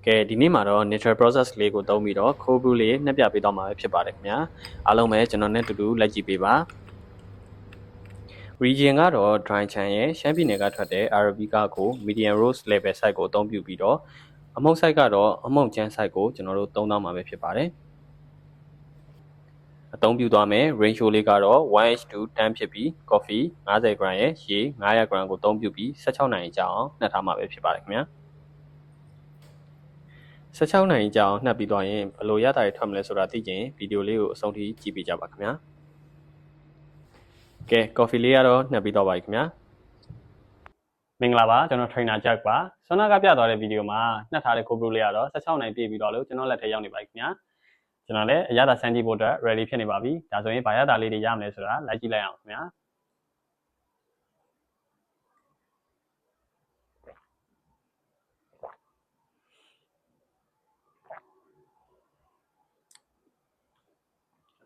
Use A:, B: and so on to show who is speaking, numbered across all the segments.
A: ကဲဒီနေ့မှာတော့ natural process လေးကိုသုံးပြီးတော့ cold brew လေးနှက်ပြပေးသွားမှာပဲဖြစ်ပါတယ်ခင်ဗျာအားလုံးပဲကျွန်တော်နဲ့တူတူလိုက်ကြည့်ပေးပါ region ကတော့ dry chan ရဲ့ရှမ်းပြည်နယ်ကထွက်တဲ့ Arabica ကို medium roast level site ကိုအသုံးပြုပြီးတော့အမုံ site ကတော့အမုံကျန်း site ကိုကျွန်တော်တို့သုံးသွားမှာပဲဖြစ်ပါတယ်အသုံးပြုသွားမယ် ratio လေးကတော့ 1:10 ဖြစ်ပြီး coffee 50g ရဲ့ရေ 900g ကိုအသုံးပြုပြီး16နာရီကြာအောင်နှက်ထားမှာပဲဖြစ်ပါတယ်ခင်ဗျာ16နာရီကြာအောင်နှက်ပြီးသွားရင်ဘယ်လိုရတာတွေထွက်မလဲဆိုတာသိချင်ဗီဒီယိုလေးကိုအဆုံးထိကြည့်ပေးကြပါခင်ဗျာကဲ coffee လေးကတော့နှက်ပြီးတော့ပါပြီခင်ဗျာမင်္ဂလာပါကျွန်တော် trainer Jack ပါဆွမ်းနာကပြသွားတဲ့ဗီဒီယိုမှာနှက်ထားတဲ့ cold brew လေးကတော့16နိုင်ပြည့်ပြီးတော့လို့ကျွန်တော်လက်ထဲရောက်နေပါပြီခင်ဗျာကျွန်တော်လည်းအရသာစမ်းကြည့်ဖို့အတွက် ready ဖြစ်နေပါပြီဒါဆိုရင်ဘာရတာလေးတွေရမလဲဆိုတာလိုက်ကြည့်လိုက်အောင်ခင်ဗျာ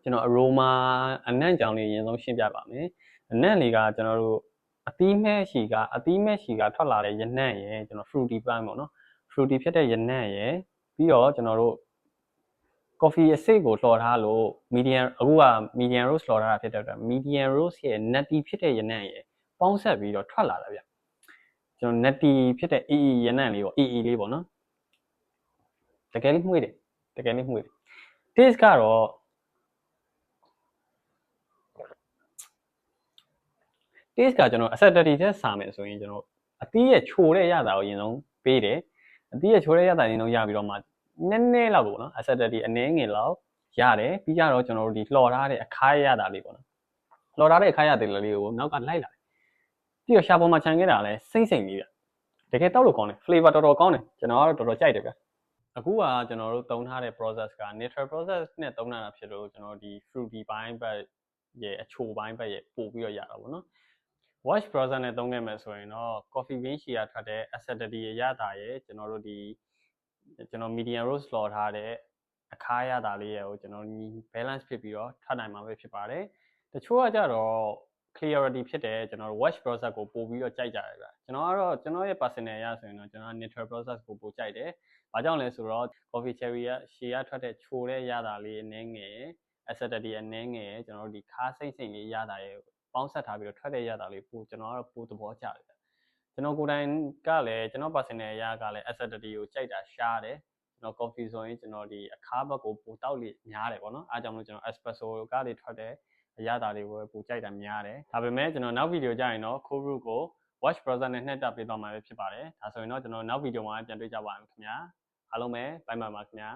A: ကျွန်တော် aroma အနံ့ကြောင်လေးအရင်ဆုံးရှင်းပြပါမယ်အနံ့လေးကကျွန်တော်တို့အသီးမဲ့ရှီကထွက်လာတဲ့ရနံ့ရယ်ကျွန်တော် fruity ပိုင်းပေါ့နော် fruity ဖြစ်တဲ့ရနံ့ရယ်ပြီးတော့ကျွန်တော်တို့ coffee အစိတ်ကိုလှော်ထားလို့ medium အခုက medium roast လှော်ထားတာဖြစ်တဲ့အတွက် medium roast ရဲ့ nutty ဖြစ်တဲ့ရနံ့ရယ်ပေါင်းဆက်ပြီးတော့ထွက်လာတာဗျကျွန်တော် nutty ဖြစ်တဲ့ EE ရနံ့လေးပေါ့ EE လေးပေါ့နော်တကယ်လေးမှုေးတယ် taste ကတော့ကျွန်တော် acidity ထက်စာမယ်ဆိုရင်ကျွန်တော်အသီးရဲ့ချိုတဲ့ရတာကိုအရင်ဆုံးပေးတယ်အသီးရဲ့ချိုတဲ့ရတာအရင်ဆုံးရပြီးတော့မှနည်းနည်းလောက်ပေါ့နော် acidity အနည်းငယ်လောက်ရတယ်ပြီးကြတော့ကျွန်တော်တို့ဒီလှော်ထားတဲ့အခါရတာလေးပေါ့နော်လှော်ထားတဲ့အခါရတဲ့လေးကိုနောက်ကလိုက်လာတယ်ပြီးတော့ရှာပေါ်မှာခြံခဲ့တာလဲစိမ့်လေးပြတကယ်တောက်လို့ကောင်းတယ် flavor တော်တော်ကောင်းတယ်ကျွန်တော်ကတော့တော်တော်ကြိုက်တယ်ဗျအခုကကျွန်တော်တို့သုံးထားတဲ့ process က natural process နဲ့သုံးတာဖြစ်လို့ကျွန်တော်ဒီ fruity ပိုင်းဘက်ရဲ့အချိုပိုင်းဘက်ရဲ့ပို့ပြီးတော့ရတာပေါ့နော် wash process နဲ့သုံးခဲ့မယ်ဆိုရင်တော့ coffee bean ရှီကထွက်တဲ့ acidity ရတာရဲ့ကျွန်တော်တို့ဒီကျွန်တော် medium roast လှော်ထားတဲ့အခါရတာလေးရဲ့ကိုကျွန်တော် balance ဖြစ်ပြီးတော့ထွက်နိုင်မှာပဲဖြစ်ပါတယ်တချို့ကကြတော့ clarity ဖြစ်တဲ့ကျွန်တော်တို့ wash process ကိုပို့ပြီးတော့ကြိုက်ကြတယ်ဗျကျွန်တော်ကတော့ကျွန်တော်ရဲ့ personal ရဆိုရင်တော့ကျွန်တော် natural process ကိုပို့ကြိုက်တယ်ဘာကြောင့်လဲဆိုတော့ coffee cherry ကရှီကထွက်တဲ့ချိုတဲ့ရတာလေးအနည်းငယ် acidity အနည်းငယ်ကျွန်တော်တို့ဒီခါစိမ့်လေးရတာရဲ့ပေါင်းဆက်ထားပြီးတော့ထွက်တဲ့ရတာလေးပို့ကျွန်တော်ကတော့ပို့သဘောကျတယ်ကျွန်တော်ကိုယ်တိုင်ကလည်းကျွန်တော် personal ရကလည်း acidity ကိုကြိုက်တာရှားတယ်ကျွန်တော် coffee ဆိုရင်ကျွန်တော်ဒီအခါဘက်ကိုပို့တောက်လေများတယ်ပေါ့နော်အားကြောင့်မို့ကျွန်တော် espresso ကလေးထွက်တဲ့အရသာလေးကိုပို့ကြိုက်တာများတယ်ဒါပေမဲ့ကျွန်တော်နောက်ဗီဒီယိုကြရင်တော့ cold brew ကို wash process နဲ့နှက်တက်ပေးသွားမှာပဲဖြစ်ပါတယ်ဒါဆိုရင်တော့ကျွန်တော်နောက်ဗီဒီယိုမှာပြန်တွေ့ကြပါမယ်ခင်ဗျာအားလုံးပဲ bye bye ပါခင်ဗျာ